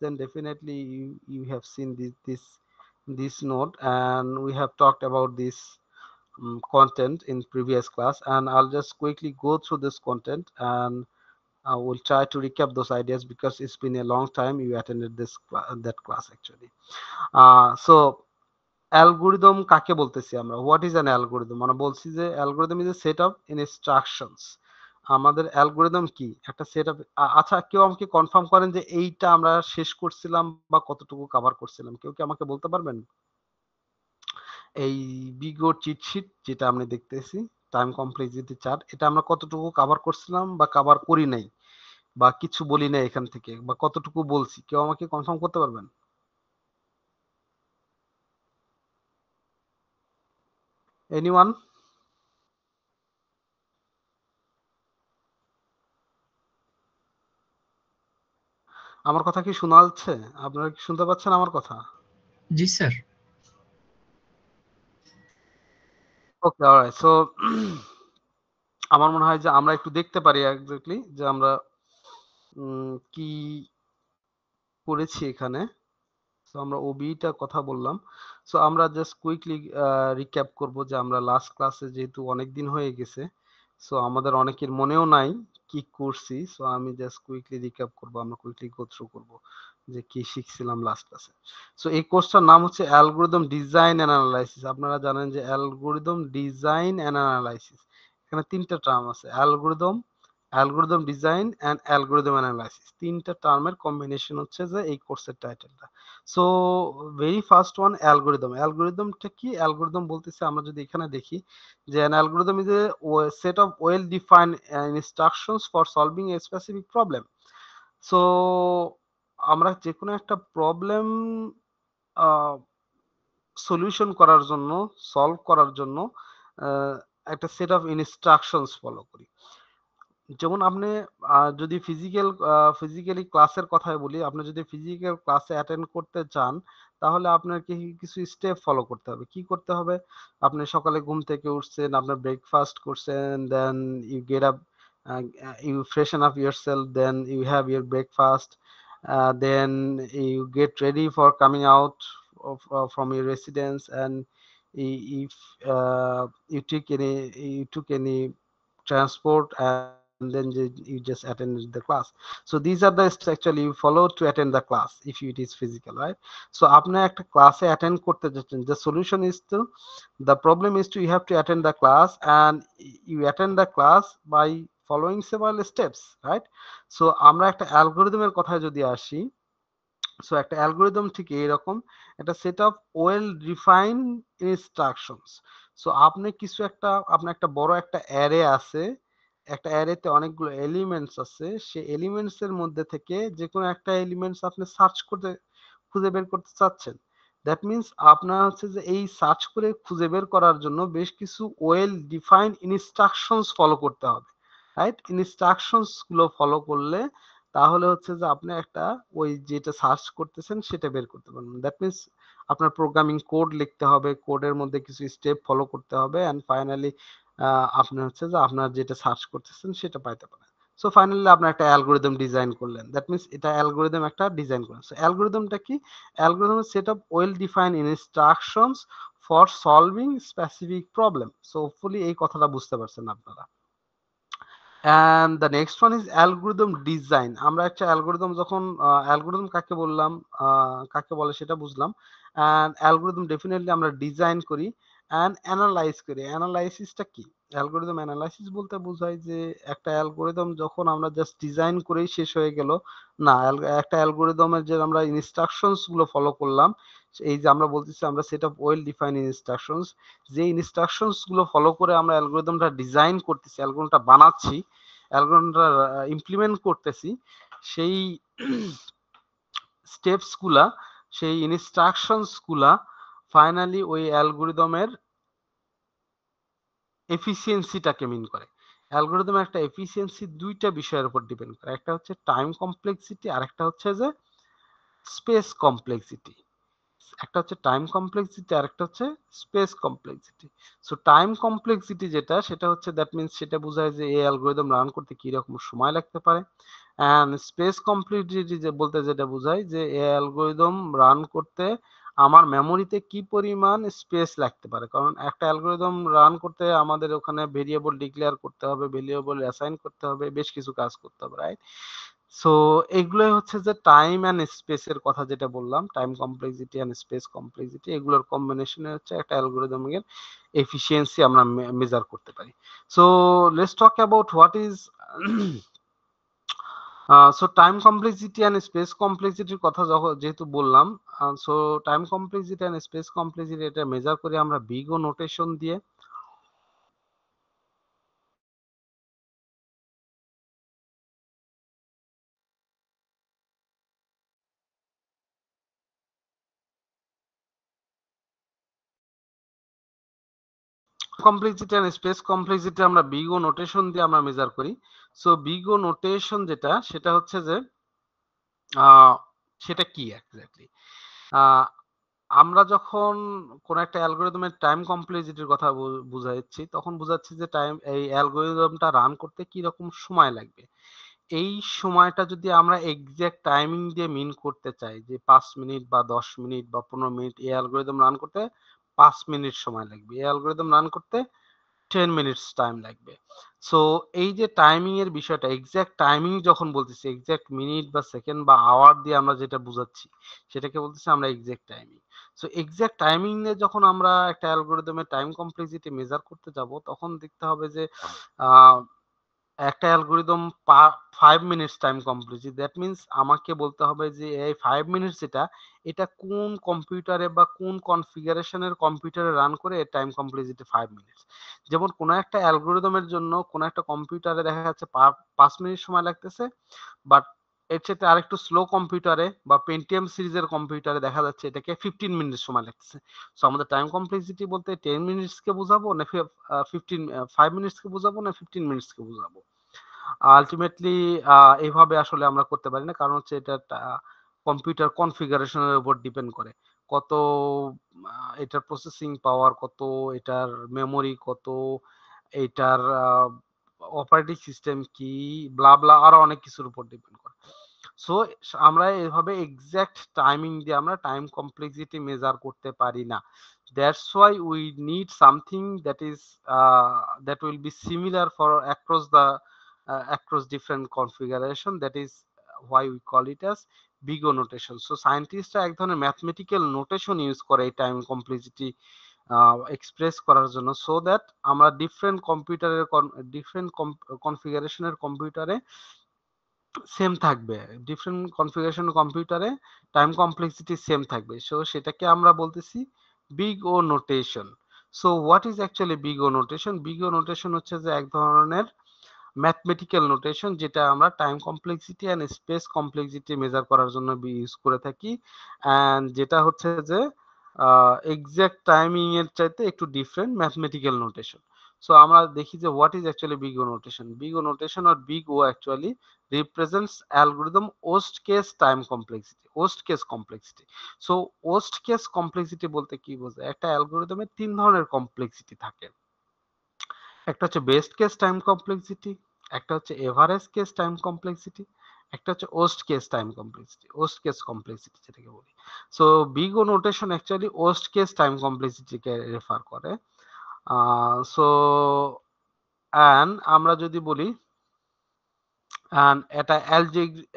then definitely you have seen this note, and we have talked about this content in previous class, and I'll just quickly go through this content, and I will try to recap those ideas because it's been a long time you attended that class actually. So algorithm কাকে বলতেছি আমরা? What is an algorithm? আমরা বলছি যে algorithm is a set of instructions. আমাদের algorithm কি? একটা set of আচ্ছা, কেউ আমাকে কনফার্ম করেন যে এইটা আমরা শেষ করছিলাম বা কতটুকু কভার করছিলাম? কেউ কি আমাকে বলতে পারবেন? এই বিগো চিট শিট যেটা আমরা দেখতেছি, টাইম কমপ্লেক্সিটি চার্ট, এটা আমরা কতটুকু কভার করছিলাম বা কভার করি নাই, বা কিছু বলি নাই এখান থেকে, বা কতটুকু বলছি? কেউ আমাকে কনফার্ম করতে পারবেন? এনিওয়ান? আমার কথা কি শোনা যাচ্ছে? আপনারা কি শুনতে পাচ্ছেন আমার কথা? জি স্যার। ওকে, অলরাইট। সো আমার মনে হয় যে আমরা একটু দেখতে পারি এক্স্যাক্টলি যে আমরা কি করেছি এখানে। সো আমরা ওবিটা কথা বললাম। সো আমরা জাস্ট কুইকলি রিক্যাপ করব যে আমরা লাস্ট ক্লাসে যেহেতু অনেক দিন হয়ে গেছে, সো আমাদের অনেকের মনেও নাই কি করছি। সো আমি জাস্ট কুইকলি রিক্যাপ করব, আমরা কুইকলি গো থ্রু করব যে কি শিখছিলাম লাস্ট ক্লাসে। সো এই কোর্সটার নাম হচ্ছে অ্যালগরিদম ডিজাইন এন্ড অ্যানালাইসিস। আপনারা জানেন যে অ্যালগরিদম ডিজাইন এন্ড অ্যানালাইসিস, এখানে তিনটা টার্ম আছে: algorithm design and algorithm analysis. তিনটা টার্মের কম্বিনেশন হচ্ছে যে এই কোর্সের টাইটেলটা। So very first one, algorithm. অ্যালগরিদমটা কি? অ্যালগরিদম বলতেছে, আমরা যদি এখানে দেখি যে an algorithm is a set of well defined instructions for solving a specific problem. So আমরা যে কোনো একটা প্রবলেম সলিউশন করার জন্য, সলভ করার জন্য একটা সেট অফ ইনস্ট্রাকশনস ফলো করি। যেমন আপনি যদি ফিজিক্যালি ক্লাসের কথাই বলি, আপনি যদি ফিজিক্যাল ক্লাসে অ্যাটেন্ড করতে চান, তাহলে আপনাকে কিছু স্টেপ ফলো করতে হবে। কি করতে হবে? আপনি সকালে ঘুম থেকে উঠছেন, আপনার ব্রেকফাস্ট করছেন, then you get up, you freshen up yourself, then you have your breakfast, then you get ready for coming out from your residence, and if you took any transport, and then you just attended the class. So these are the steps actually you follow to attend the class if it is physical, right? So আপনি একটা ক্লাসে attend করতে যাচ্ছেন, the solution is to, the problem is to, you have to attend the class, and you attend the class by following several steps, right? So আমরা একটা অ্যালগরিদমের কথায় যদি আসি, সো একটা অ্যালগরিদম ঠিক এইরকম একটা set of well defined instructions. So আপনি কিছু একটা, আপনার একটা বড় একটা অ্যারে আছে, একটা অ্যারেতে অনেকগুলো এলিমেন্টস আছে, সেই এলিমেন্টস এর মধ্যে থেকে যে কোনো একটা এলিমেন্টস আপনি সার্চ করতে, খুঁজে বের করতে চাচ্ছেন। দ্যাট মিন্স আপনার হচ্ছে যে এই সার্চ করে খুঁজে বের করার জন্য বেশ কিছু ওয়েল ডিফাইন্ড ইনস্ট্রাকশনস ফলো করতে হবে, রাইট? ইনস্ট্রাকশনস গুলো ফলো করলে তাহলে হচ্ছে যে আপনি একটা ওই যেটা সার্চ করতেছেন সেটা বের করতে পারবেন। দ্যাট মিন্স আপনার প্রোগ্রামিং কোড লিখতে হবে, কোডের মধ্যে কিছু স্টেপ ফলো করতে হবে, এন্ড ফাইনালি আপনি হচ্ছে যে আপনার যেটা সার্চ করতেছেন সেটা পাইতে পারেন। সো ফাইনালি আপনি একটা অ্যালগরিদম ডিজাইন করলেন। দ্যাট মিন্স এটা অ্যালগরিদম একটা ডিজাইন করলেন। সো অ্যালগরিদমটা কি? Algorithm set of well defined instructions for solving specific problem. So hopefully এই কথাটা বুঝতে পারছেন আপনারা। And the next one is algorithm design. আমরা একটা অ্যালগরিদম যখন অ্যালগরিদম কাকে বললাম, কাকে বলে সেটা বুঝলাম। অ্যান্ড অ্যালগরিদম ডেফিনেটলি আমরা ডিজাইন করি অ্যান্ড অ্যানালাইজ করি। অ্যানালাইসিসটা কি? অ্যালগরিদম অ্যানালাইসিস বলতে বোঝায় যে একটা অ্যালগরিদম যখন আমরা জাস্ট ডিজাইন করেই শেষ হয়ে গেল না, একটা অ্যালগরিদমের যে আমরা ইনস্ট্রাকশনস গুলো ফলো করলাম, এই যে আমরা বলতেছি আমরা set of well define instructions, যে ইনস্ট্রাকশনস গুলো ফলো করে আমরা অ্যালগরিদমটা ডিজাইন করতেছি, অ্যালগরিদমটা বানাচ্ছি, অ্যালগরিদমটা ইমপ্লিমেন্ট করতেছি, সেই স্টেপস গুলা, সেই ইনস্ট্রাকশনস গুলা ফাইনালি ওই অ্যালগরিদমের এফিসিয়েন্সিটাকে মিন করে। অ্যালগরিদমের একটা এফিসিয়েন্সি দুইটা বিষয়ের উপর ডিপেন্ড করে, একটা হচ্ছে টাইম কমপ্লেক্সিটি আর একটা হচ্ছে যে স্পেস কমপ্লেক্সিটি। একটা হচ্ছে টাইম কমপ্লেক্সিটি আর একটা হচ্ছে space complexity. So time complexity যেটা, সেটা হচ্ছে দ্যাট মিন্স সেটা বোঝায় যে এই অ্যালগরিদম রান করতে কি রকম সময় লাগতে পারে। অ্যান্ড স্পেস কমপ্লিটিটি যে বলতে যেটা বোঝায় যে এই অ্যালগরিদম রান করতে আমার মেমোরিতে কি পরিমাণ স্পেস লাগতে পারে, কারণ একটা অ্যালগরিদম রান করতে আমাদের ওখানে ভেরিয়েবল ডিক্লেয়ার করতে হবে, ভেরিয়েবল অ্যাসাইন করতে হবে, বেশ কিছু কাজ করতে হবে, রাইট? সো এগুলোই হচ্ছে যে টাইম অ্যান্ড স্পেসের কথা যেটা বললাম, time complexity and space complexity, এগুলোর কম্বিনেশনে হচ্ছে একটা অ্যালগরিদমের এফিসিয়েন্সি আমরা মেজার করতে পারি। So let's talk about what is so time complexity and space কমপ্লেক্সিটির কথা যেহেতু বললাম, so time complexity and space complexity এটা মেজার করি আমরা বিগ ও নোটেশন দিয়ে। কমপ্লেক্সিটি অ্যান্ড স্পেস কমপ্লেক্সিটি আমরা বিগ ও নোটেশন দিয়ে আমরা মেজার করি। সো বিগ ও নোটেশন যেটা, সেটা হচ্ছে যে সেটা কি এক্স্যাক্টলি, আমরা যখন কোন একটা অ্যালগরিদমের টাইম কমপ্লেক্সিটির কথা বুঝাচ্ছি, তখন বুঝাচ্ছি যে এই অ্যালগরিদমটা রান করতে কি রকম সময় লাগবে। এই সময়টা যদি আমরা এক্সাক্ট টাইমিং দিয়ে মিন করতে চাই যে 5 মিনিট বা 10 মিনিট বা 15 মিনিট, এই অ্যালগরিদম রান করতে 5 মিনিট সময় লাগবে, এই অ্যালগরিদম রান করতে 10 মিনিটস টাইম লাগবে। সো এই যে টাইমিং এর বিষয়টা, এক্সাক্ট টাইমিং যখন বলতেছি, এক্সাক্ট মিনিট বা সেকেন্ড বা আওয়ার দিয়ে আমরা যেটা বুঝাচ্ছি, সেটাকে বলতেছি আমরা exact timing. So exact timing নিয়ে যখন আমরা একটা অ্যালগরিদমের টাইম কমপ্লেক্সিটি মেজার করতে যাব, তখন দেখতে হবে যে আহ একটা algorithm 5 minutes time completely, that means আমাকে বলতে হবে যে এই 5 মিনিটস এটা কোন কম্পিউটারে বা কোন কনফিগারেশনের কম্পিউটারে রান করে এর টাইম কমপ্লিটলি 5 মিনিটস। যেমন কোন একটা অ্যালগরিদমের জন্য কোন একটা কম্পিউটারে দেখা যাচ্ছে 5 মিনিট সময় লাগতেছে, বাট এর চাইতে আরেকটু স্লো কম্পিউটারে বা পেন্টিয়াম সিরিজের কম্পিউটারে দেখা যাচ্ছে এটাকে 15 মিনিট সময় লাগতেছে। সো আমাদের টাইম কমপ্লেক্সিটি বলতে 10 মিনিটস কে বোঝাবো না 5 মিনিটস কে বোঝাবো না 15 মিনিটস কে বোঝাবো। আলটিমেটলি এভাবে আসলে আমরা করতে পারি না, কারণ হচ্ছে এটা কম্পিউটার কনফিগারেশনের উপর ডিপেন্ড করে কত, এটার প্রসেসিং পাওয়ার কত, এটার মেমোরি কত, এটার অপারেটিং সিস্টেম কি, ব্লা ব্লা আরো অনেক কিছুর উপর ডিপেন্ড করে। সো আমরা এভাবে এক্সাক্ট টাইমিং দিয়ে আমরা টাইম কমপ্লেক্সিটি মেজার করতে পারি না। That's why we need something that will be similar for across different configuration. That is why we call it as big O notation. So সায়েন্টিস্টরা এক ধরনের ম্যাথমেটিক্যাল নোটেশন ইউজ করে এই টাইম কমপ্লেক্সিটি এক্সপ্রেস করার জন্য, সো দ্যাট আমরা different কনফিগারেশনের কম্পিউটারে সেম থাকবে, ডিফারেন্ট কনফিগারেশন কম্পিউটারে টাইম কমপ্লেক্সিটি সেম থাকবে। সো সেটাকে আমরা বলতেছি big O notation. So what is actually big O notation? Big O notation হচ্ছে যে এক ধরনের ম্যাথমেটিক্যাল নোটেশন যেটা আমরা time complexity and space complexity measure করার জন্য ইউজ করে থাকি, এন্ড যেটা হচ্ছে যে এক্সাক্ট টাইমিং এর চাইতে একটু ডিফারেন্ট ম্যাথমেটিক্যাল নোটেশন। সো আমরা দেখি যে what is actually big O notation. Big O notation or big O actually represents algorithm worst case time complexity, worst case complexity. So worst case complexity বলতে কি বোঝায়? একটা অ্যালগরিদমে তিন ধরনের কমপ্লেক্সিটি থাকে। একটা হচ্ছে বেস্ট কেস টাইম কমপ্লেক্সিটি, একটা হচ্ছে এভারেজ কেস টাইম কমপ্লেক্সিটি, একটা হচ্ছে worst case time complexity, worst case complexity যেটাকে বলি। So big O notation actually worst case time কমপ্লেক্সিটিকে রেফার করে। সো আমরা যদি বলি এটা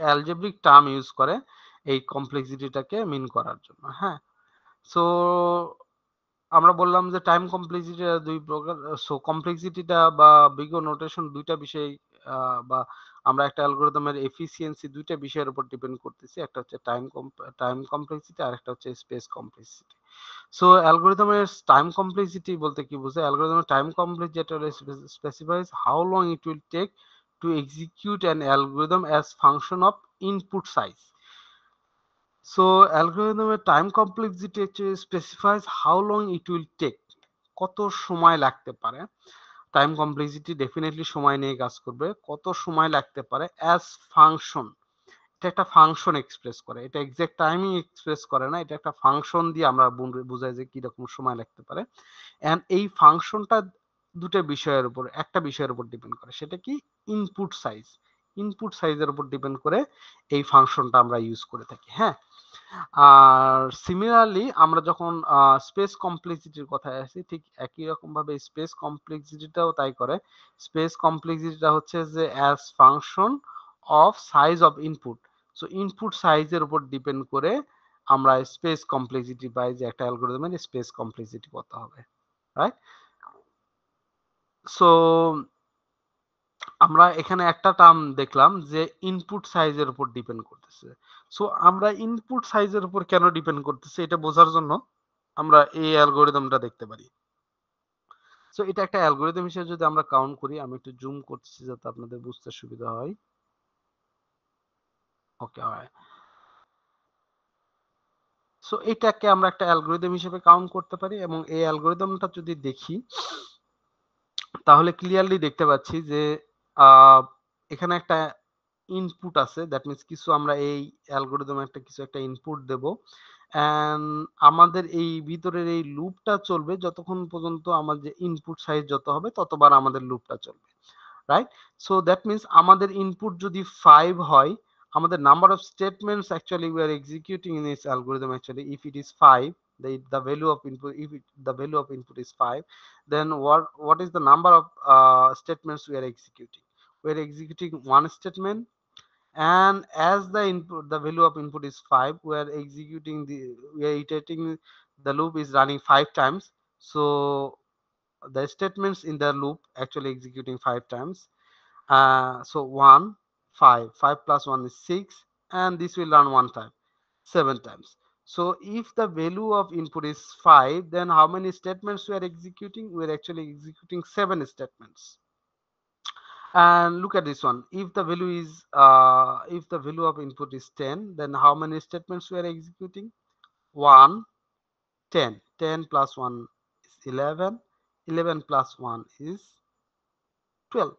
অ্যালজেব্রিক টার্ম ইউজ করে এই কমপ্লেক্সিটিটাকে মিন করার জন্য, হ্যাঁ। সো আমরা বললাম যে টাইম কমপ্লেক্সিটি দুই প্রকার। সো কমপ্লেক্সিটিটা বা বিগ ও নোটেশন দুইটা বিষয়, বা আমরা একটা অ্যালগরিদমের এফিসিয়েন্সি দুইটা বিষয়ের উপর ডিপেন্ড করতেছি, একটা হচ্ছে টাইম কমপ্লেক্সিটি আর একটা হচ্ছে স্পেস কমপ্লেক্সিটি। সো অ্যালগরিদমের টাইম কমপ্লেক্সিটি বলতে কি বোঝায়? অ্যালগরিদমের time complexity specifies how long it will take to execute an algorithm as function of input size. So অ্যালগরিদমের time complexity specifies how long it will take, কত সময় লাগতে পারে। টাইম কমপ্লেক্সিটি ডেফিনেটলি সময় নিয়ে কাজ করবে, কত সময় লাগতে পারে অ্যাজ ফাংশন। এটা একটা ফাংশন এক্সপ্রেস করে, এটা এক্সাক্ট টাইমিং এক্সপ্রেস করে না, এটা একটা ফাংশন দিয়ে আমরা বুঝাই যে কি রকম সময় লাগতে পারে। এন্ড এই ফাংশনটা দুটো বিষয়ের উপর, একটা বিষয়ের উপর ডিপেন্ড করে, সেটা কি? Input size. ইনপুট সাইজের উপর ডিপেন্ড করে এই ফাংশনটা আমরা ইউজ করে থাকি। হ্যাঁ, আর সিমিলারলি আমরা যখন স্পেস কমপ্লেক্সিটির কথায় আসি, ঠিক একই রকম ভাবে স্পেস কমপ্লেক্সিটিটাও তাই করে। স্পেস কমপ্লেক্সিটিটা হচ্ছে যে as function of size of input. So input সাইজের উপর ডিপেন্ড করে আমরা স্পেস কমপ্লেক্সিটি পাই, যে একটা অ্যালগরিদমের স্পেস কমপ্লেক্সিটি কত হবে, রাইট? সো আমরা এখানে একটা টার্ম দেখলাম যে ইনপুট সাইজের উপর ডিপেন্ড করতেছে। সো আমরা ইনপুট সাইজের উপর কেন ডিপেন্ড করতেছে এটা বোঝার জন্য আমরা এই অ্যালগরিদমটা দেখতে পারি। সো এটা একটা অ্যালগরিদম হিসেবে যদি আমরা কাউন্ট করি, আমি একটু জুম করতেছি যাতে আপনাদের বুঝতে সুবিধা হয়। ওকে, হয়। সো এটাকে আমরা একটা অ্যালগরিদম হিসেবে কাউন্ট করতে পারি, এবং এই অ্যালগরিদমটা যদি দেখি তাহলে ক্লিয়ারলি দেখতে পাচ্ছি যে এখানে একটা ইনপুট আছে, দ্যাট মিনস কিছু আমরা এই অ্যালগরিদমে একটা কিছু একটা ইনপুট দেব, এন্ড আমাদের এই ভিতরের এই লুপটা চলবে যতক্ষণ পর্যন্ত আমার যে ইনপুট সাইজ যত হবে ততবার আমাদের লুপটা চলবে, রাইট? সো দ্যাট মিনস আমাদের ইনপুট যদি 5 হয়, আমাদের number of statements actually we are executing in this algorithm, actually if it is 5, the value of input, if the value of input is 5, then what is the number of statements we are executing? We are executing one statement, and as the input, the value of input is 5, we are iterating, the loop is running 5 times. So the statements in the loop actually executing 5 times. So 1, 5, 5 plus 1 is 6, and this will run one time, 7 times. So if the value of input is 5, then how many statements we are executing? We are actually executing 7 statements. And look at this one. If the value is if the value of input is 10, then how many statements we are executing? 1, 10. 10 plus 1 is 11. 11 plus 1 is 12.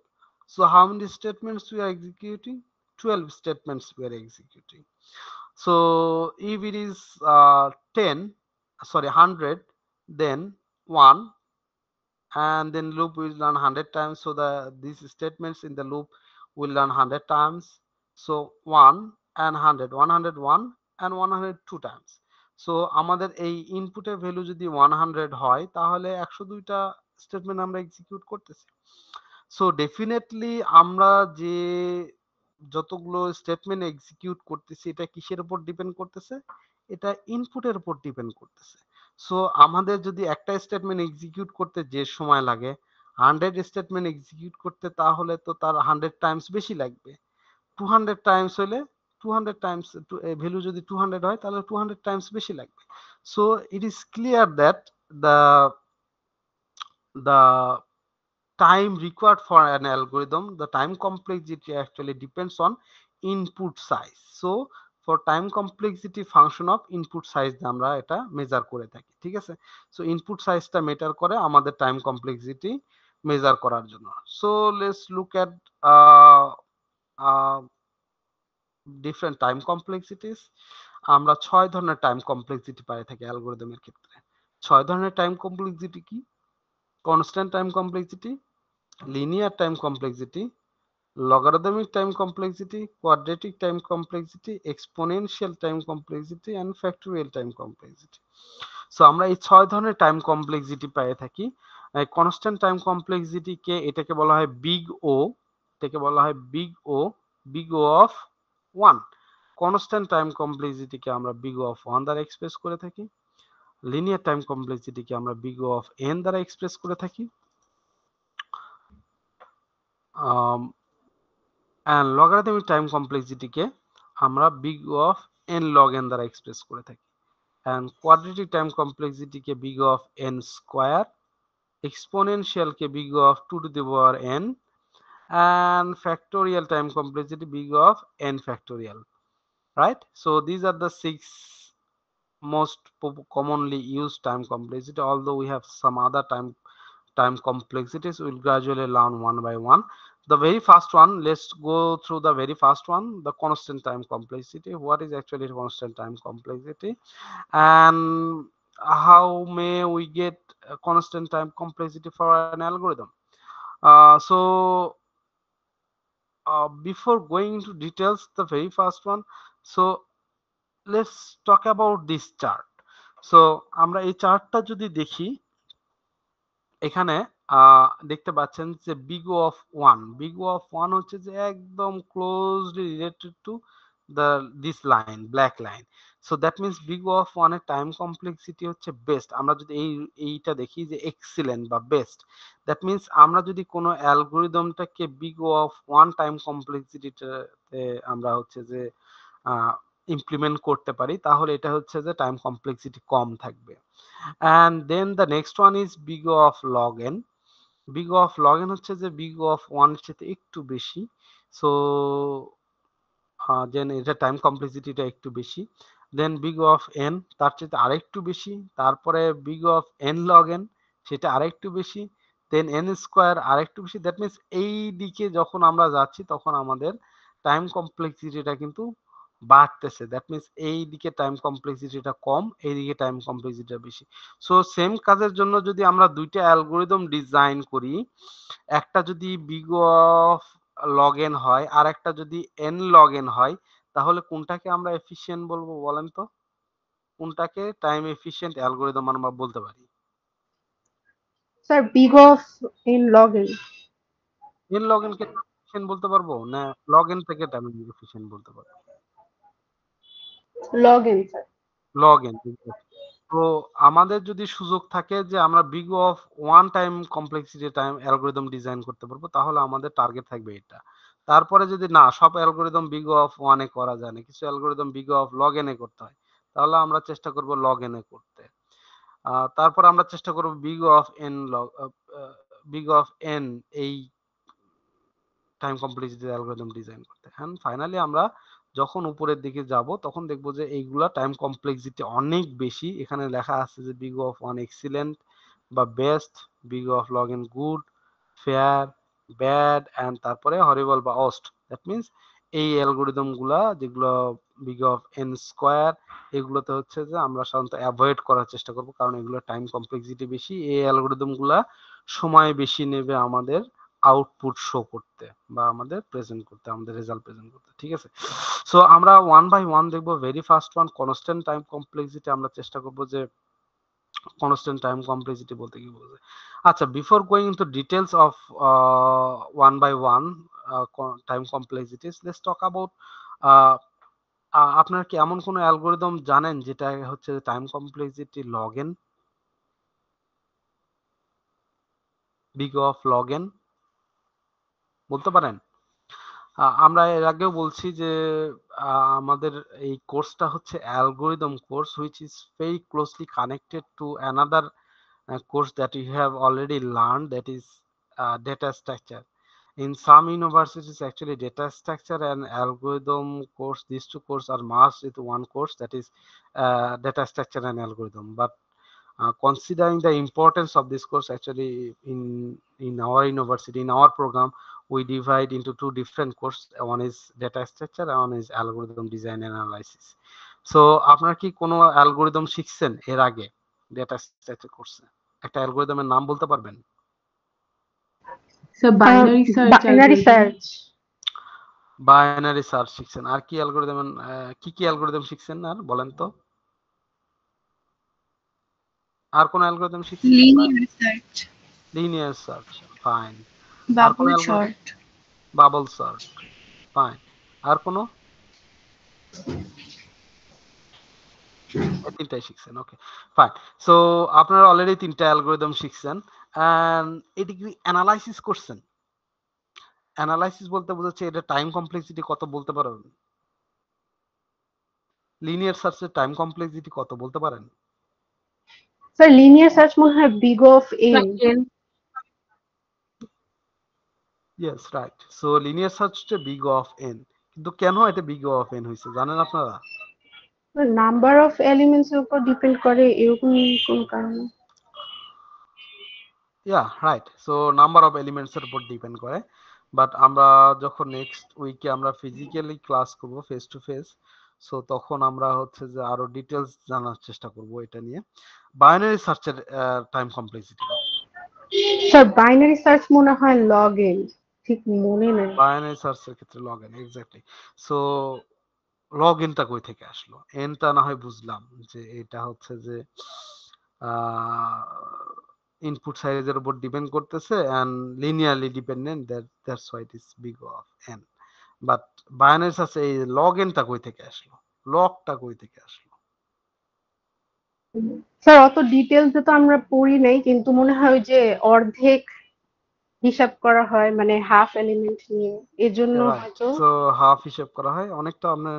So how many statements we are executing? 12 statements we are executing. So if it is 100, then 1, and then loop will run 100 times. So these statements in the loop will run 100 times. So 1 and 100, 101 and 102 times. So আমাদের এই ইনপুটের value যদি 100 হয় তাহলে 102টা statement আমরা execute করতেছি। So definitely আমরা যে যতগুলো স্টেটমেন্ট এক্সিকিউট করতেছি এটা কিসের উপর ডিপেন্ড করতেছে? এটা ইনপুটের উপর ডিপেন্ড করতেছে। সো আমাদের যদি একটা স্টেটমেন্ট এক্সিকিউট করতে যে সময় লাগে 100 স্টেটমেন্ট এক্সিকিউট করতে, তাহলে তো তার 100 টাইমস বেশি লাগবে। 200 টাইমস হলে 200 টাইমস ভ্যালু যদি 200 হয় তাহলে 200 টাইমস বেশি লাগবে। So it is clear that the the time required for an algorithm, the time complexity actually depends on input size. So for time complexity function of input size আমরা এটা measure করে থাকি, ঠিক আছে? সো ইনপুট সাইজটা মেটার করে আমাদের time complexity measure করার জন্য। So let's look at different time complexities. আমরা 6 ধরনের টাইম কমপ্লেক্সিটি পাই থাকি অ্যালগরিদমের ক্ষেত্রে। 6 ধরনের টাইম কমপ্লেক্সিটি কি? Constant time complexity, linear time complexity, logarithmic time complexity, quadratic time complexity, exponential time complexity, and factorial time complexity. So আমরা এই 6 ধরনের টাইম কমপ্লেক্সিটি পেয়ে থাকি। কনস্ট্যান্ট টাইম কমপ্লেক্সিটি কে এটাকে বলা হয় বিগ ও, এটাকে বলা হয় big O of 1। Constant time কমপ্লেক্সিটিকে আমরা বিগ ও অফ 1 দ্বারা এক্সপ্রেস করে থাকি। লিনিয়ার টাইম কমপ্লেক্সিটিকে আমরা বিগ ও অফ n দ্বারা এক্সপ্রেস করে থাকি। and logarithmic time complexity কে আমরা big O of n log n দ্বারা এক্সপ্রেস করে থাকি, and quadratic time complexity K big O of n square, exponential K big O of 2 to the power n, and factorial time complexity big O of n factorial, right? So these are the 6 most commonly used time complexity, although we have some other time complexities. We'll gradually learn one by one. The very first one, let's go through the very first one, the constant time complexity. What is actually constant time complexity, and how may we get a constant time complexity for an algorithm? So before going into details, the very first one, so let's talk about this chart. So আমরা এই চার্টটা যদি দেখি, এখানে দেখতে পাচ্ছেন যে big O of one হচ্ছে যে একদম closely related to the this line, black line. So that means big O of 1 এর টাইম কমপ্লেক্সিটি হচ্ছে বেস্ট। আমরা যদি এইটা দেখি যে এক্সিলেন্ট বা বেস্ট, দ্যাট মিন্স আমরা যদি কোনো অ্যালগোরিদমটাকে বিগ O of 1 টাইম কমপ্লেক্সিটিতে আমরা হচ্ছে যে ইমপ্লিমেন্ট করতে পারি, তাহলে এটা হচ্ছে যে টাইম কমপ্লেক্সিটি কম থাকবে। and then the next one is big O of log n. big O of log n হচ্ছে যে big O of 1 এর চেয়ে একটু বেশি, সো দেন এটা টাইম কমপ্লেক্সিটিটা একটু বেশি। Then big O of N তার চেয়ে আরেকটু বেশি, তারপরে big O of N log N সেটা আরেকটু বেশি, দেন এন স্কোয়ার আরেকটু বেশি। দ্যাট মিনস এই দিকে যখন আমরা যাচ্ছি তখন আমাদের টাইম কমপ্লেক্সিটিটা কিন্তু বাড়তেছে। দ্যাট মিনস এই দিকে টাইম কমপ্লেক্সিটিটা কম, এই দিকে টাইম কমপ্লেক্সিটিটা বেশি। সো সেম কাজের জন্য যদি আমরা দুইটা অ্যালগোরিদম ডিজাইন করি, একটা যদি বিগ অফ লগ এন হয় আর একটা যদি এন লগ এন হয়, তাহলে কোনটাকে আমরা এফিশিয়েন্ট বলবো বলেন তো? কোনটাকে টাইম এফিশিয়েন্ট অ্যালগোরিদম আমরা বলতে পারি? Sir big of in log in. N log N K efficient বলতে পারবো না লগ এন থেকে টাইম এফিশিয়েন্ট বলতে পারবো? Log in sir. Log N. তো আমাদের যদি সুযোগ থাকে যে আমরা big of one time complexity time algorithm design করতে পারবো, তাহলে আমাদের টার্গেট থাকবে এটা। তারপরে যদি না সব অ্যালগোরিদম বিগ অফ ওয়ানে করা যায় না, কিছু অ্যালগোরিদম বিগ অফ লগ এনে করতে হয়, তাহলে আমরা চেষ্টা করব লগ এনে করতে। তারপর আমরা চেষ্টা করব বিগ অফ এন এই টাইম কমপ্লেক্সিটি অ্যালগোরিদম ডিজাইন করতে। এন্ড ফাইনালি আমরা যখন উপরের দিকে যাব তখন দেখব যে এইগুলা টাইম কমপ্লেক্সিটি অনেক বেশি। এখানে লেখা আছে যে বিগ অফ ওয়ান এক্সিলেন্ট বা best, big of log N good, fair, bad and তারপরে হরিবল বা অস্ট। দ্যাট মিন্স এই অ্যালগোরিদম গুলা যেগুলো বিগ অফ এন স্কোয়ার, এগুলোতে হচ্ছে যে আমরা সাধারণত অ্যাভয়েড করার চেষ্টা করব, কারণ এগুলো টাইম কমপ্লেক্সিটি বেশি। এই অ্যালগোরিদম গুলা সময় বেশি নেবে আমাদের আউটপুট শো করতে বা আমাদের প্রেজেন্ট করতে, আমাদের রেজাল্ট প্রেজেন্ট করতে। ঠিক আছে, সো আমরা ওয়ান বাই ওয়ান দেখবো। Very first one constant time complexity. আমরা চেষ্টা করবো যে কনস্ট্যান্ট টাইম কমপ্লেক্সিটি বলতে কি বোঝে। আচ্ছা, before going into details of one by one time complexities, let's talk about আপনার কি এমন কোনো অ্যালগোরিদম জানেন যেটা হচ্ছে time complexity log N, big of log N বলতে পারেন? আমরা এর আগেও বলছি যে আমাদের এই কোর্সটা হচ্ছে algorithm course, which is very closely connected to another course that you have already learned, that is data structure. In some universities actually data structure and algorithm course, these two courses are merged into one course, that is data structure and algorithm. But considering the importance of this course, actually in our university, in our program, we divide into two different courses. One is data structure and one is algorithm design and analysis. So আপনারা কি কোনো algorithm শিখছেন এর আগে data structure কোর্সে? একটা অ্যালগোরিদমের নাম বলতে পারবেন? Sir binary search. Binary search. Binary search শিখছেন। আর কি অ্যালগোরিদম, কি কি অ্যালগোরিদম শিখছেন আর বলেন তো? আর কোন অ্যালগোরিদম শিখছেন? Linear search. Linear search, fine. আর কোন bubble algorithm? Sort. Bubble search, fine. আর কোন? তিনটাই শিখছেন, ওকে ফাইন। সো আপনারা অলরেডি তিনটা অ্যালগোরিদম শিখছেন এন্ড এটি কি অ্যানালাইসিস করছেন? অ্যানালাইসিস বলতে বোঝাচ্ছে এটা টাইম কমপ্লেক্সিটি কত বলতে পারবেন? লিনিয়ার সার্চের টাইম কমপ্লেক্সিটি কত বলতে পারেন? স্যার লিনিয়ার সার্চ মনে হয় big of N. Yes, right. So linear search হচ্ছে বিগ অফ এন। কিন্তু কেন এটা বিগ অফ এন হয়েছে জানেন আপনারা? নাম্বার অফ এলিমেন্টস এর উপর ডিপেন্ড করে, এরকম কোন কারণে? Yeah, right. So number of elements এর উপর ডিপেন্ড করে। বাট আমরা যখন নেক্সট উইকে আমরা ফিজিক্যালি ক্লাস করব ফেস টু ফেস, সো তখন আমরা হচ্ছে যে আরো ডিটেলস জানার চেষ্টা করব এটা নিয়ে। বাইনারি সার্চের time complexity. Sir binary search মনে হয় লগ এন। ঠিক মনে নেই। বাইনারি সার্চের ক্ষেত্রে log N, exactly. So log ইনটা কই থেকে আসলো? এনটা না হয় বুঝলাম যে এটা হচ্ছে যে ইনপুট সাইজের উপর ডিপেন্ড করতেছে and linearly dependent, that's why it is big of N. But binary সার্চে এই লগ এনটা কই থেকে আসলো? লগটা কই থেকে আসলো? স্যার অত ডিটেলসে তো আমরা পড়ি নাই, কিন্তু মনে হয় ওই যে অর্ধেক হিসাব করা হয় মানে হাফ এলিমেন্ট নিয়ে, এজন্য রাইট। হয়তো। সো হাফ হিসাব করা হয়। অনেকটা আপনার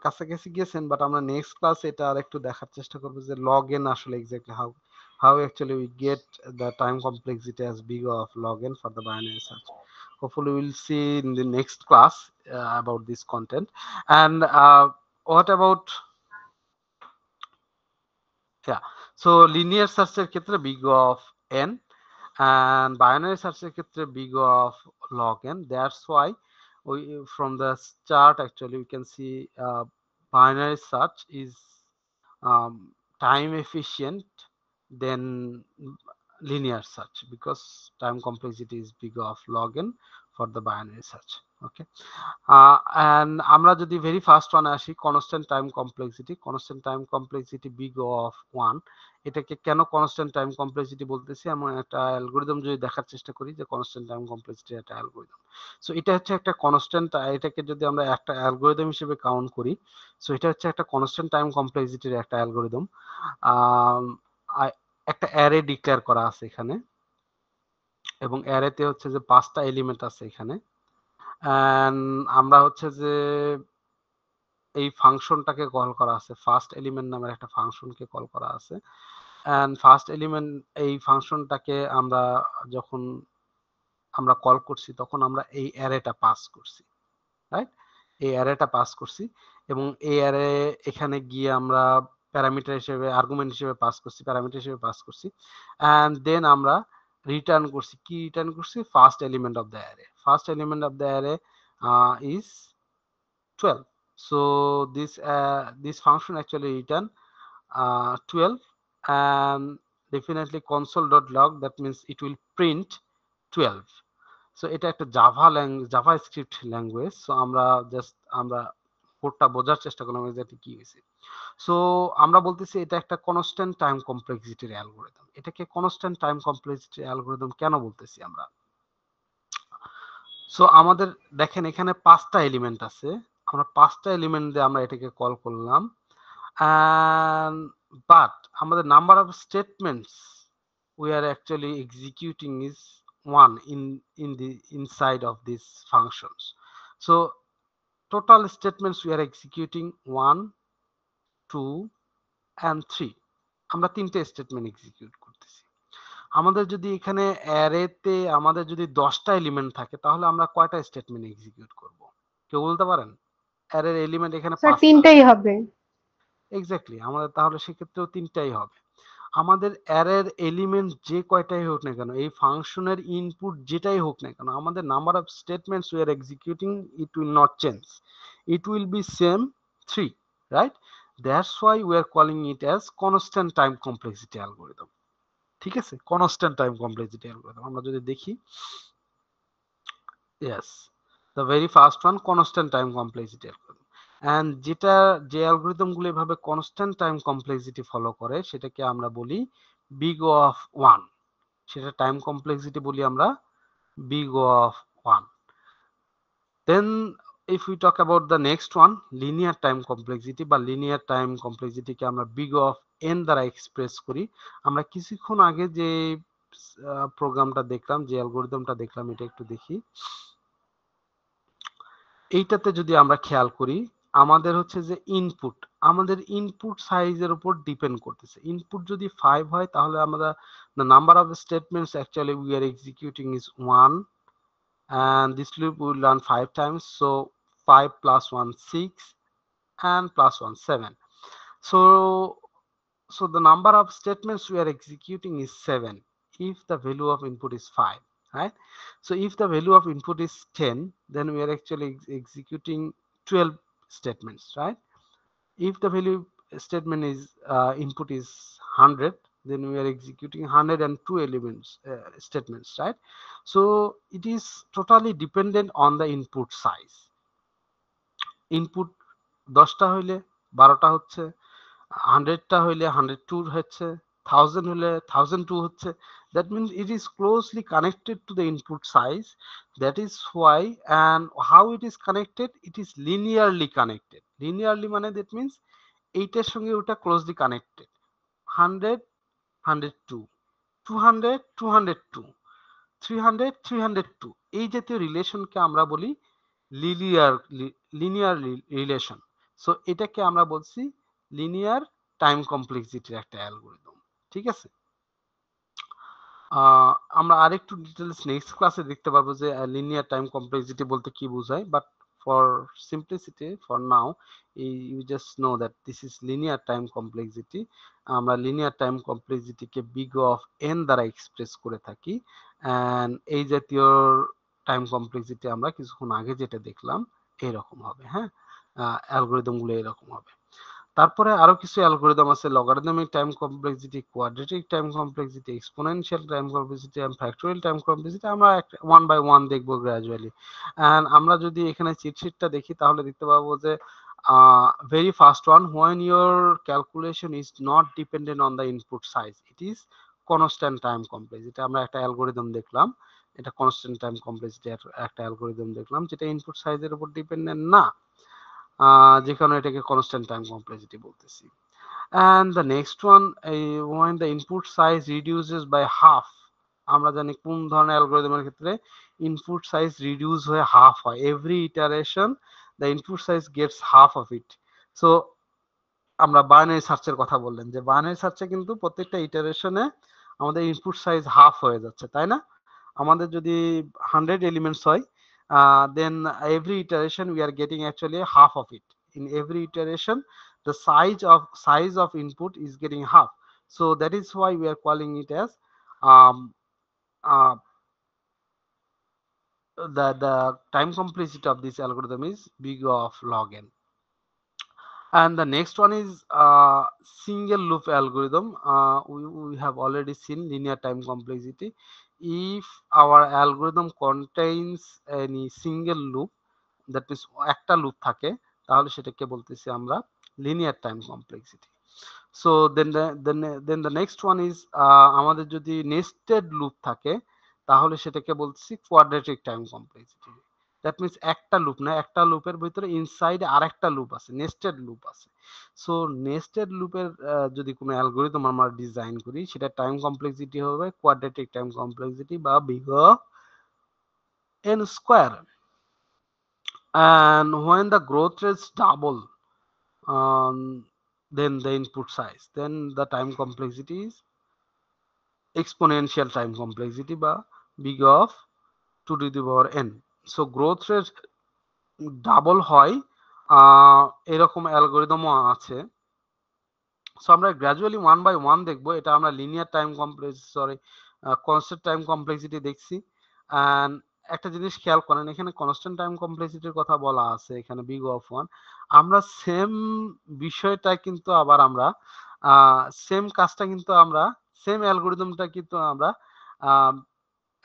কাছাকাছি গিয়েছেন, বাট আমরা নেক্সট ক্লাসে এটা আরেকটু দেখার চেষ্টা করব যে লগ এন আসলে exactly how actually we get the time complexity as big of log n for the binary search. Hopefully we'll see in the next class about this content. And what about, yeah, so linear search এর ক্ষেত্রে big of n and binary search এর ক্ষেত্রে big of log n. That's why we, from the chart actually we can see binary search is time efficient than linear search because time complexity is big of log n for the binary search. Okay, and আমরা যদি very fast one আসি, constant time complexity big of 1, এটাকে কেন constant time complexity বলতেছি? এমন একটা algorithm যদি দেখার চেষ্টা করি যে কনস্ট্যান্ট টাইম কমপ্লেক্সিটি একটা অ্যালগরিদম। সো এটা হচ্ছে একটা কনস্ট্যান্ট, এটাকে যদি আমরা একটা অ্যালগরিদম হিসেবে কাউন্ট করি, সো এটা হচ্ছে একটা কনস্ট্যান্ট টাইম কমপ্লেক্সিটির একটা অ্যালগরিদম। একটা অ্যারে ডিক্লেয়ার করা আছে এখানে, এবং অ্যারেতে হচ্ছে যে 5টা এলিমেন্ট আছে এখানে। এন্ড আমরা হচ্ছে যে এই ফাংশনটাকে কল করা আছে, ফার্স্ট এলিমেন্ট নামের একটা ফাংশনকে কল করা আছে। এন্ড ফার্স্ট এলিমেন্ট এই ফাংশনটাকে আমরা যখন আমরা কল করছি তখন আমরা এই অ্যারেটা পাস করছি, রাইট? এই অ্যারেটা পাস করছি এবং এই অ্যারে এখানে গিয়ে আমরা প্যারামিটার হিসেবে, আর্গুমেন্ট হিসেবে পাস করছি, প্যারামিটার হিসেবে পাস করছি। এন্ড দেন আমরা রিটার্ন করছি, কি রিটার্ন করছি? First element of the array. First element of the array is 12. So this function actually return 12, and definitely console.log, that means it will print 12. So এটা একটা Java script language. So আমরা কোডটা বোঝার চেষ্টা করলাম এক্স্যাক্টলি কি হয়েছে। সো আমরা বলতেছি এটা একটা কনস্ট্যান্ট টাইম কমপ্লেক্সিটির অ্যালগরিদম। এটাকে কনস্ট্যান্ট টাইম কমপ্লেক্সিটির অ্যালগরিদম কেন বলতেছি আমরা? সো আমাদের দেখেন এখানে 5টা এলিমেন্ট আছে, আমরা 5টা এলিমেন্ট দিয়ে আমরা এটাকে কল করলাম, বাট আমাদের number of statements we are actually executing is 1 in the inside of these functions. So total statements we are executing 1, 2 and 3. আমরা 3টে স্টেটমেন্ট এক্সিকিউট করতেছি। আমাদের যদি এখানে অ্যারেতে আমাদের যদি 10টা এলিমেন্ট থাকে তাহলে আমরা কয়টা স্টেটমেন্ট এক্সিকিউট করব? কেউ বলতে পারেন? অ্যারের এলিমেন্ট এখানে স্যার 5টা। তিনটাই হবে। এক্স্যাক্টলি, আমাদের তাহলে সেক্ষেত্রেও 3টাই হবে। আমাদের অ্যারের এলিমেন্ট যে কয়টাই হোক না কেন, এই ফাংশনের ইনপুট যেটাই হোক না কেন, আমাদের number of statements we are executing it will not change, it will be same 3, right? That's why we are calling it as constant time complexity algorithm. ঠিক আছে, কনস্ট্যান্ট টাইম কমপ্লেক্সিটি অ্যালগরিদম। আমরা যদি দেখি, yes, the very first one constant time complexity algorithm. And যে algorithm গুলো এভাবে constant time complexity follow করে সেটাকে আমরা বলি বিগ অফ 1। সেটা টাইম কমপ্লেক্সিটি বলি আমরা big of 1. Then if we talk about the next one, linear time complexity বা linear time complexity কে আমরা big of n দ্বারা এক্সপ্রেস করি। আমরা কিছুক্ষণ আগে যে প্রোগ্রামটা দেখলাম, যে অ্যালগরিদমটা দেখলাম, এটা একটু দেখি। এইটাতে যদি আমরা খেয়াল করি, আমাদের হচ্ছে যে ইনপুট, আমাদের ইনপুট সাইজের উপর ডিপেন্ড করতেছে। ইনপুট যদি 5 হয় তাহলে আমরা the number of statements actually we are executing is 1, and this loop will run 5 times, so 5 plus 1 6 and plus 1 7. So the number of statements we are executing is 7 if the value of input is 5, right? So if the value of input is 10, then we are actually executing 12 statements, right? If the value statement is input is 100, then we are executing 102 elements statements, right? So it is totally dependent on the input size. Input 10টা হইলে 12টা হচ্ছে, 100টা হইলে 102 হচ্ছে, 1000 হইলে 1002 হচ্ছে। That means it is closely connected to the input size. That is why, and how it is connected, it is linearly connected. Linearly মানে that means এইটার সঙ্গে ওটা closely connected. 100 102, 200 202, 300 302, এই জাতীয় রিলেশনকে আমরা বলি লিনিয়ার রিলেশন। সো এটাকে আমরা বলছি লিনিয়ার টাইম কমপ্লেক্সিটির একটা অ্যালগরিদম। ঠিক আছে, আমরা আরেকটু ডিটেলস নেক্সট ক্লাসে দেখতে পারবো যে লিনিয়ার টাইম কমপ্লেক্সিটি বলতে কি বোঝায়, but for simplicity for now you just know that this is linear time complexity. আমরা linear time complexity K big of n দ্বারা এক্সপ্রেস করে থাকি, and এই জাতীয় টাইম কমপ্লেক্সিটি আমরা কিছুক্ষণ আগে যেটা দেখলাম এরকম হবে। হ্যাঁ, অ্যালগরিদম গুলো এরকম হবে। তারপরে আরো কিছু অ্যালগরিদম আছে, logarithmic time complexity, quadratic time complexity, exponential time complexity and factorial time complexity. আমরা ওয়ান বাই ওয়ান দেখবো গ্রাজুয়ালি। এন্ড আমরা যদি এখানে চিটশিটটা দেখি তাহলে দেখতে পাবো যে very first one, when your calculation is not dependent on the input size, it is constant time complexity. আমরা একটা অ্যালগরিদম দেখলাম, এটা কনস্ট্যান্ট টাইম কমপ্লেক্সিটি একটা অ্যালগরিদম দেখলাম যেটা ইনপুট সাইজের উপর ডিপেন্ডেন্ট না, যে কারণে এটাকে কনস্ট্যান্ট টাইম কমপ্লেক্সিটি বলতেছি। and the next one, when the input size reduces by half, আমরা জানি কোন ধরনের অ্যালগরিদমের ক্ষেত্রে ইনপুট সাইজ রিডিউস হয়ে হাফ হয়, every iteration the input size gets half of it. So আমরা বাইনারি সার্চের কথা বললেন, যে বাইনারি সার্চে কিন্তু প্রত্যেকটা ইটারেশনে আমাদের ইনপুট সাইজ হাফ হয়ে যাচ্ছে, তাই না? আমাদের যদি 100 এলিমেন্টস হয়, then every iteration we are getting actually half of it. In every iteration the size of input is getting half. So that is why we are calling it as uh, the time complexity of this algorithm is big of log n. And the next one is single loop algorithm. We have already seen linear time complexity. If our algorithm contains any single loop, that means একটা loop থাকে, তাহলে সেটাকে বলতেছি আমরা linear time complexity. So then the next one is, আমাদের যদি nested loop থাকে তাহলে সেটাকে বলছি quadratic time complexity. That means একটা লুপ না, একটা লুপের ভিতরে ইনসাইডে আরেকটা লুপ আছে, নেস্টেড লুপ আছে। সো নেস্টেড লুপের যদি কোনো অ্যালগরিদম আমরা ডিজাইন করি, সেটা টাইম কমপ্লেক্সিটি হবে কোয়াড্রেটিক টাইম কমপ্লেক্সিটি বা big of n square. And when the growth rates double, then the input size, then the time complexity is exponential time complexity বা big of 2 to the power n. So growth rate double হয়, এরকম অ্যালগরিদমও আছে। So আমরা gradually one by one দেখবো। এটা আমরা linear time constant time complexity দেখছি। And একটা জিনিস খেয়াল করেন, এখানে কনস্ট্যান্ট টাইম কমপ্লেক্সিটির কথা বলা আছে, এখানে বিগ অফ ওয়ান। আমরা সেম বিষয়টা কিন্তু আবার আমরা সেম কাজটা কিন্তু আমরা সেম অ্যালগরিদমটা কিন্তু আমরা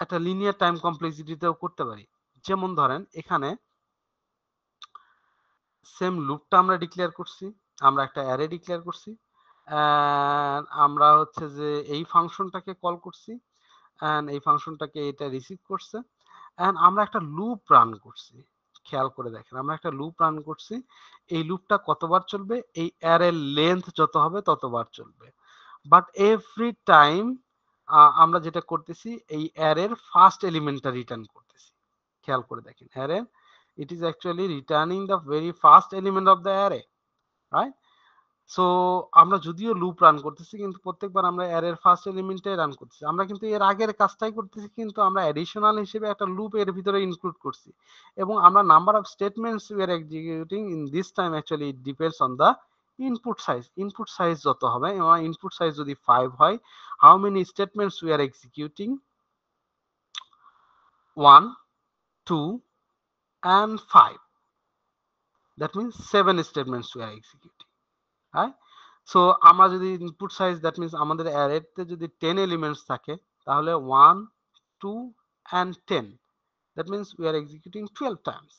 একটা লিনিয়ার টাইম কমপ্লেক্সিটিতেও করতে পারি। যেমন ধরেন এখানে সেম লুপটা আমরা ডিক্লেয়ার করছি, আমরা একটা অ্যারে ডিক্লেয়ার করছি, আমরা হচ্ছে যে এই ফাংশনটাকে কল করছি, এন্ড এই ফাংশনটাকে এটা রিসিভ করছে, এন্ড আমরা একটা লুপ রান করছি। খেয়াল করে দেখেন, আমরা একটা লুপ রান করছি। এই লুপটা কতবার চলবে? এই অ্যারের লেন্থ যত হবে ততবার চলবে। বাট এভরি টাইম আমরা যেটা করতেছি, এই অ্যারের ফার্স্ট এলিমেন্টটা রিটার্ন করতেছি। খেয়াল করে দেখেন, array it is actually returning the very first element of the array, right? So আমরা যদিও লুপ রান করতেছি, কিন্তু প্রত্যেকবার আমরা অ্যারের ফার্স্ট এলিমেন্টটাই রান করতেছি। আমরা কিন্তু এর আগের কাজটাই করতেছি, কিন্তু আমরা অ্যাডিশনাল হিসেবে একটা লুপ এর ভিতরে ইনক্লুড করছি। এবং আমরা number of statements we are executing in this time actually it depends on the input size. Input size যত হবে, এবং ইনপুট সাইজ যদি 5 হয়, how many statements we are executing? 1 2 and 5. That means 7 statements we are executing, right? So আমরা যদি input size, that means আমাদের অ্যারেতে যদি 10 এলিমেন্টস থাকে তাহলে 1 2 and 10, that means we are executing 12 Times.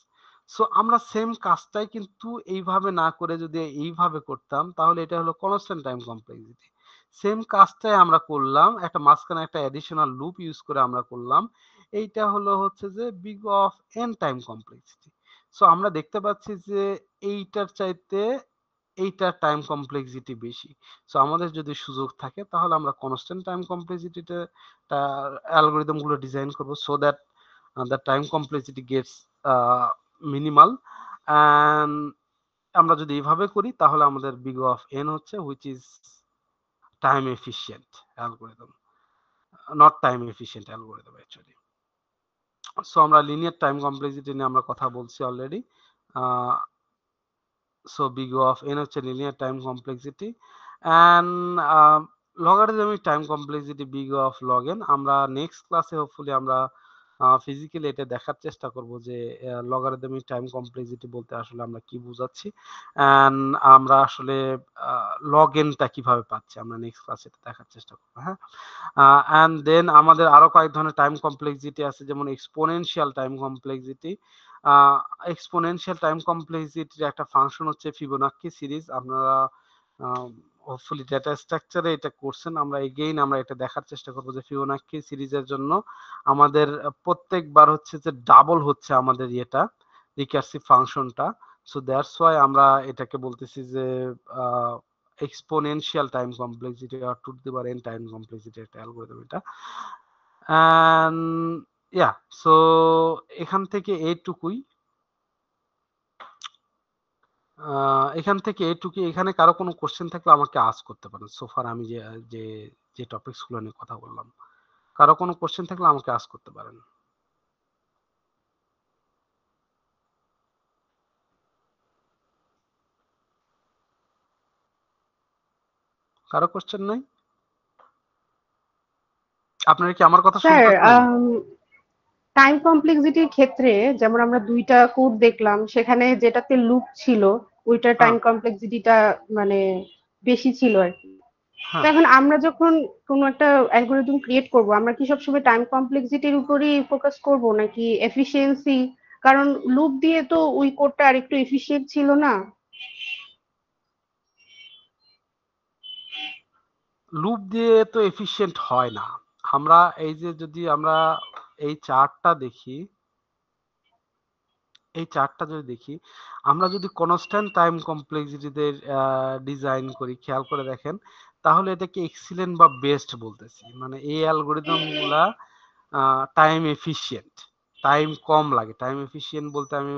So আমরা সেম কাজটাই কিন্তু এইভাবে না করে যদি এইভাবে করতাম তাহলে এটা হলো কনস্ট্যান্ট টাইম কমপ্লেক্সিটি। সেম কাজটাই আমরা করলাম, একটা মাঝখানে একটা অ্যাডিশনাল লুপ ইউজ করে আমরা করলাম, এইটা হলো হচ্ছে যে big of N time complexity. So আমরা দেখতে পাচ্ছি যে এইটার চাইতে এইটার টাইম কমপ্লেক্সিটি বেশি। সো আমাদের যদি সুযোগ থাকে তাহলে আমরা কনস্ট্যান্ট টাইম কমপ্লেক্সিটিতে অ্যালগরিদম গুলো ডিজাইন করব, so that the time complexity gets minimal, and আমরা যদি এইভাবে করি তাহলে আমাদের big of n হচ্ছে which is time efficient algorithm, not time efficient algorithm actually. So আমরা লিনিয়ার টাইম কমপ্লেক্সিটি নিয়ে আমরা কথা বলছি already. So big of n হচ্ছে linear time complexity, and logarithmic time complexity big of log n। আমরা next ক্লাসে hopefully আমরা physically এটা দেখার চেষ্টা করব যে লগারিদমিক টাইম কমপ্লেক্সিটি বলতে আসলে আমরা কি বোঝাচ্ছি, এন্ড আমরা আসলে লগ এনটা কিভাবে পাচ্ছি আমরা নেক্সট ক্লাসে এটা দেখার চেষ্টা করব। হ্যাঁ, এন্ড দেন আমাদের আরো কয়েক ধরনের টাইম কমপ্লেক্সিটি আছে, যেমন exponential time complexity. Exponential time কমপ্লেক্সিটির একটা ফাংশন হচ্ছে ফিবোনাক্কি সিরিজ। আপনারা হোপফুলি ডেটা স্ট্রাকচারে এটা করছেন। আমরা এগেইন আমরা এটা দেখার চেষ্টা করব যে ফিবোনাক্কি সিরিজের জন্য আমাদের প্রত্যেকবার হচ্ছে যে ডাবল হচ্ছে আমাদের এটা রিকার্সিভ ফাংশনটা। সো দ্যাটস ওয়াই আমরা এটাকে বলতেছি যে এক্সপোনেনশিয়াল টাইম কমপ্লেক্সিটি আর to the power n time complexity একটা অ্যালগরিদম এটা। এন্ড ইয়া, সো এখান থেকে এইটুকুই, এখানে কারো কোনো কোশ্চেন থাকলে আমাকে আস্ক করতে পারেন। সোফার আমি যে যে যে টপিকস গুলো নিয়ে কথা বললাম, কারো কোনো কোশ্চেন থাকলে আমাকে আস্ক করতে পারেন। কারো কোশ্চেন নাই? আপনারা কি আমার কথা স্যার, শুনতেছেন? টাইম কমপ্লেক্সিটির ক্ষেত্রে যেমন আমরা দুইটা কোড দেখলাম, সেখানে যেটাতে লুপ ছিল ওইটার টাইম হ্যাঁ, কমপ্লেক্সিটিটা মানে বেশি ছিল আর কি। তো হ্যাঁ। এখন আমরা যখন কোনো একটা অ্যালগোরিদম ক্রিয়েট করব, আমরা কি সবসময় টাইম কমপ্লেক্সিটির উপরই ফোকাস করব নাকি এফিসিয়েন্সি? কারণ লুপ দিয়ে তো ওই কোডটা আরেকটু এফিশিয়েন্ট ছিল না? লুপ দিয়ে তো এফিশিয়েন্ট হয় না। আমরা এই যে যদি আমরা এই চার্টটা দেখি, এই চার্টটা যদি দেখি, আমরা যদি কনস্ট্যান্ট টাইম কমপ্লেক্সিটিতে ডিজাইন করি, খেয়াল করে দেখেন, তাহলে এটাকে এক্সিলেন্ট বা বেস্ট বলতেছি। মানে এই অ্যালগরিদম গুলা টাইম এফিশিয়েন্ট, টাইম কম লাগে। টাইম এফিশিয়েন্ট বলতে আমি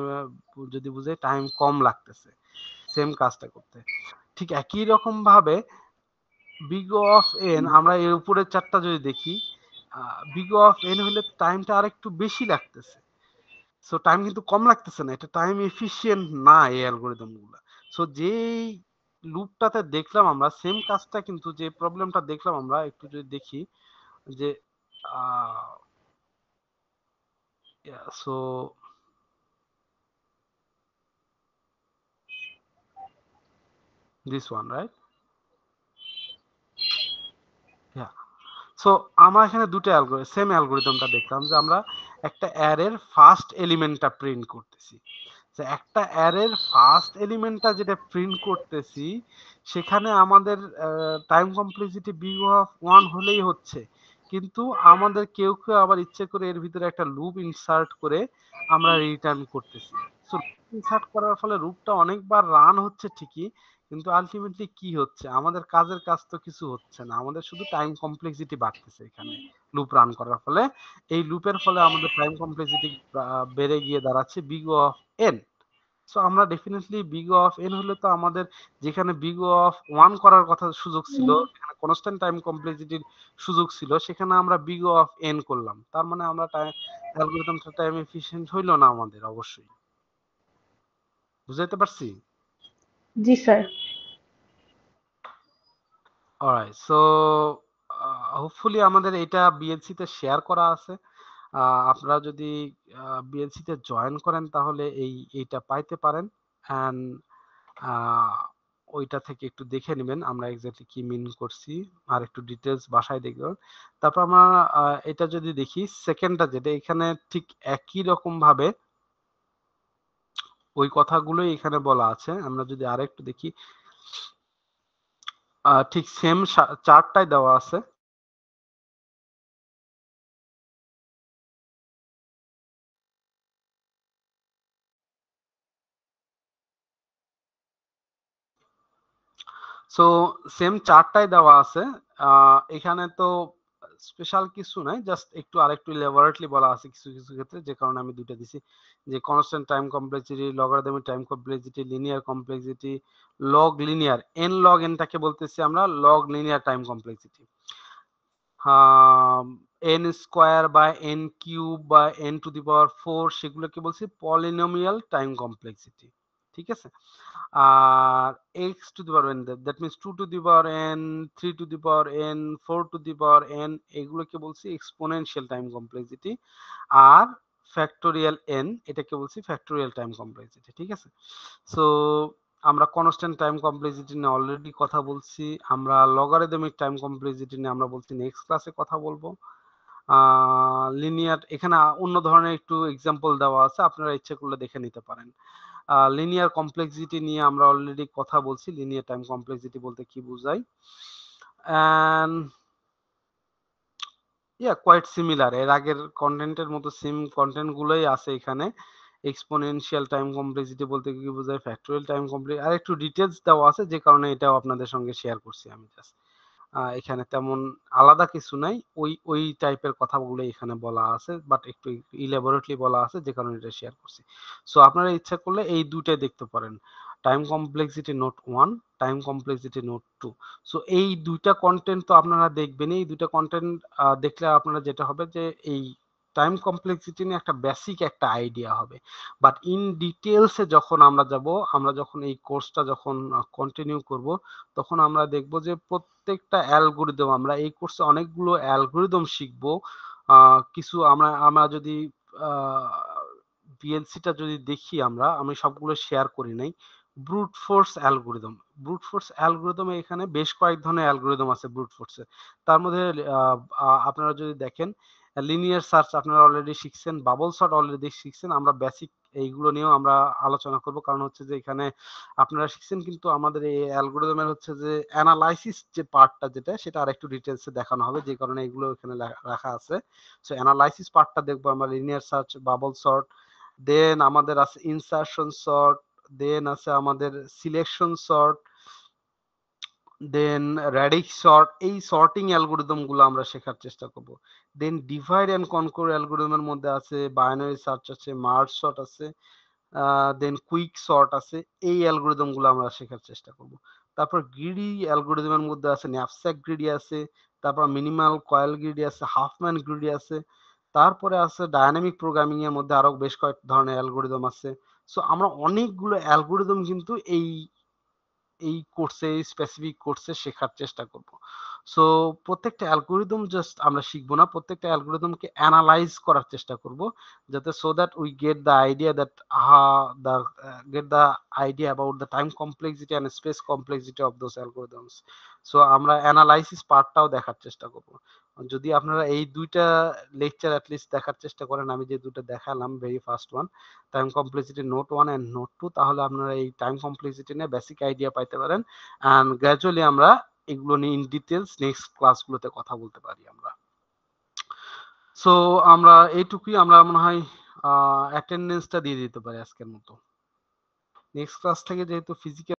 যদি বুঝাই টাইম কম লাগতেছে সেম কাজটা করতে। ঠিক একই রকম ভাবে বিগ অফ এন, আমরা এর উপরের চারটা যদি দেখি, বিগ অফ এন হলে টাইমটা আরেকটু বেশি লাগতেছে। সো টাইম কিন্তু কম লাগতেছে না, এটা টাইম এফিশিয়েন্ট না এই অ্যালগরিদম গুলা। সো যেই লুপটাতে দেখলাম আমরা সেম কাজটা, কিন্তু যে প্রবলেমটা দেখলাম আমরা একটু যদি দেখি যে সো দিস ওয়ান রাইট, হ্যাঁ। সো আমরা এখানে দুটো সেম অ্যালগরিদমটা দেখলাম যে আমরা একটা অ্যারের ফার্স্ট এলিমেন্টটা প্রিন্ট করতেছি। যে একটা অ্যারের ফার্স্ট এলিমেন্টটা যেটা প্রিন্ট করতেছি সেখানে আমাদের টাইম কমপ্লেক্সিটি বিগ অফ 1 হলেই হচ্ছে, কিন্তু আমাদের কেউ কেউ আবার ইচ্ছে করে এর ভিতরে একটা লুপ ইনসার্ট করে আমরা রিটার্ন করতেছি। সো ইনসার্ট করার ফলে লুপটা অনেকবার রান হচ্ছে ঠিকই, কিন্তু আলটিমেটলি কি হচ্ছে, আমাদের কাজের কাজ তো কিছু হচ্ছে না, আমাদের শুধু টাইম কমপ্লেক্সিটি বাড়তেছে এখানে লুপ রান করার ফলে। এই লুপের ফলে আমাদের টাইম কমপ্লেক্সিটি বেড়ে গিয়ে দাঁড়াচ্ছে বিগ অফ এন। সো আমরা ডেফিনেটলি বিগ অফ এন হলে তো আমাদের যেখানে বিগ অফ 1 করার কথা সুযোগ ছিল, যেখানে কনস্ট্যান্ট টাইম কমপ্লেক্সিটির সুযোগ ছিল, সেখানে আমরা বিগ অফ এন করলাম, তার মানে আমরা অ্যালগরিদমটা টাইম এফিশিয়েন্ট হইলো না আমাদের। অবশ্যই বুঝাইতে পারছি? জি স্যার। অলরাইট, সো হোপফুলি আমাদের এটা বিএলসি তে শেয়ার করা আছে। আপনারা যদি বিএলসি তে জয়েন করেন তাহলে এইটা পাইতে পারেন। অ্যান্ড ওইটা থেকে একটু দেখে নেবেন আমরা এক্স্যাক্টলি কি মিন করছি, আর একটু ডিটেলস বাসায় দেখবেন। তারপর আমরা এটা যদি দেখি সেকেন্ডটা যেটা এখানে ঠিক একই রকম ভাবে ওই কথাগুলোই এখানে বলা আছে। আমরা যদি আরেকটু দেখি ঠিক সেম চার্টটাই দেওয়া আছে। সো সেম চার্টটাই দেওয়া আছে। এখানে তো স্পেশাল কিছু নাই, জাস্ট একটু আরেকটু ইলাবোরেটলি বলা আছে কিছু কিছু ক্ষেত্রে, যে কারণে আমি দুইটা দিছি, যে constant time complexity, logarithmic time complexity, linear complexity, log linear, N log এনটাকে বলতেছি আমরা log linear time complexity, N square বা এন কিউব বা এন টু দি পাওয়ার 4 সেগুলোকে বলছি পলিনোমিয়াল টাইম কমপ্লেক্সিটি। ঠিক আছে, আর X to the power N, that means 2 to the power N, 3 to the power N, 4 to the power N, এগুলোকে বলছি exponential time complexity. R factorial N এটাকে বলছি factorial time complexity. ঠিক আছে, so আমরা কনস্ট্যান্ট টাইম কমপ্লেক্সিটি নিয়ে already কথা বলছি, আমরা লগারিদমিক টাইম কমপ্লেক্সিটি নিয়ে আমরা বলছি নেক্সট ক্লাসে কথা বলবো। লিনিয়ার এখানে অন্য ধরনের একটু এক্সাম্পল দেওয়া আছে, আপনারা ইচ্ছে করলে দেখে নিতে পারেন। লিনিয়ার কমপ্লেক্সিটি নিয়ে আমরা অলরেডি কথা বলছি, লিনিয়ার টাইম কমপ্লেক্সিটি বলতে কি বোঝায়, এন্ড কোয়াইট সিমিলার, এর আগের কন্টেন্টের মতো সেম কন্টেন্ট গুলোই আছে এখানে। এক্সপোনেনশিয়াল টাইম কমপ্লেক্সিটি বলতে কি বোঝায়, ফ্যাক্টোরিয়াল টাইম কমপ্লেক্স, আর একটু ডিটেলস দেওয়া আছে, যে কারণে এটাও আপনাদের সঙ্গে শেয়ার করছি আমি জাস্ট। এখানে তেমন আলাদা কিছু নাই, ওই ওই টাইপের কথাগুলো এখানে বলা আছে, বাট একটু ইলাবোরেটলি বলা আছে, যে কারণে এটা শেয়ার করছি। সো আপনারা ইচ্ছা করলে এই দুইটাই দেখতে পারেন, time complexity note 1, time complexity note 2। So এই দুইটা কন্টেন্ট তো আপনারা দেখবেন, এই দুইটা কন্টেন্ট দেখলে আপনারা যেটা হবে যে এই টাইম কমপ্লেক্সিটি নিয়ে একটা বেসিক একটা আইডিয়া হবে, বাট ইন ডিটেলসে যখন আমরা যাব, আমরা যখন এই কোর্সটা যখন কন্টিনিউ করব, তখন আমরা দেখব যে প্রত্যেকটা অ্যালগোরিদম, আমরা এই কোর্সে অনেকগুলো অ্যালগোরিদম শিখবো। কিছু আমরা যদি বিএলসিটা যদি দেখি, আমি সবগুলো শেয়ার করি নাই। Brute force algorithm, brute force অ্যালগোরিদমে এখানে বেশ কয়েক ধরনের অ্যালগোরিদম আছে ব্রুট ফোর্সে। তার মধ্যে আপনারা যদি দেখেন লিনিয়ার সার্চ আপনারা অলরেডি শিখছেন, বাবল সর্ট অলরেডি শিখছেন, আমরা বেসিক এইগুলো নিয়েও আমরা আলোচনা করব, কারণ হচ্ছে যে এখানে আপনারা শিখছেন, কিন্তু আমাদের এই অ্যালগোরিদমের হচ্ছে যে অ্যানালাইসিস যে পার্টটা যেটা, সেটা আরেকটু ডিটেলসে দেখানো হবে, যে কারণে এগুলো এখানে রাখা আছে। সো অ্যানালাইসিস পার্টটা দেখবো আমরা, লিনিয়ার সার্চ, বাবল সর্ট, দেন আমাদের আছে ইনসারশন সর্ট, দেন আছে আমাদের সিলেকশন সর্ট, দেন র্যাডিক্স সর্ট, এই সর্টিং অ্যালগোরিদম গুলো আমরা শেখার চেষ্টা করব। দেন ডিভাইড এন্ড কনকোর অ্যালগোরিদমের মধ্যে আছে বাইনারি সার্চ আছে, মার্জ সর্ট আছে, দেন কুইক সর্ট আছে, এই অ্যালগোরিদম গুলো আমরা শেখার চেষ্টা করব। তারপর গ্রিডি অ্যালগোরিদমের মধ্যে আছে ন্যাপস্যাক গ্রিডি আছে, তারপর মিনিমাল কয়েল গ্রিডি আছে, হাফম্যান গ্রিডি আছে, তারপরে আছে ডায়নামিক প্রোগ্রামিং এর মধ্যে আরো বেশ কয়েক ধরনের অ্যালগোরিদম আছে। সো আমরা অনেকগুলো অ্যালগোরিদম কিন্তু এই কোর্সে, স্পেসিফিক কোর্সে শেখার চেষ্টা করব। সো প্রত্যেকটা অ্যালগোরিদম জাস্ট আমরা শিখবো না, প্রত্যেকটা অ্যালগোরিদমকে অ্যানালাইজ করার চেষ্টা করব, যাতে so that we get the idea that get the idea about the time complexity and space complexity of those algorithms. So আমরা অ্যানালাইসিস পার্টটাও দেখার চেষ্টা করব। যদি আপনারা এই দুইটা লেকচার অ্যাটলিস্ট দেখার চেষ্টা করেন, আমি যে দুটো দেখালাম, very first one time complexity note 1 and note 2, তাহলে আপনারা এই টাইম কমপ্লেক্সিটি নিয়ে বেসিক আইডিয়া পাইতে পারেন, এন্ড গ্র্যাজুয়ালি আমরা এগুলো নিয়ে ইন ডিটেলস নেক্সট ক্লাসগুলোতে কথা বলতে পারি আমরা। সো আমরা এইটুকুই, আমরা মনে হয় অ্যাটেন্ডেন্সটা দিয়ে দিতে পারি আজকের মতো। নেক্সট ক্লাস থেকে যেহেতু ফিজিক্যাল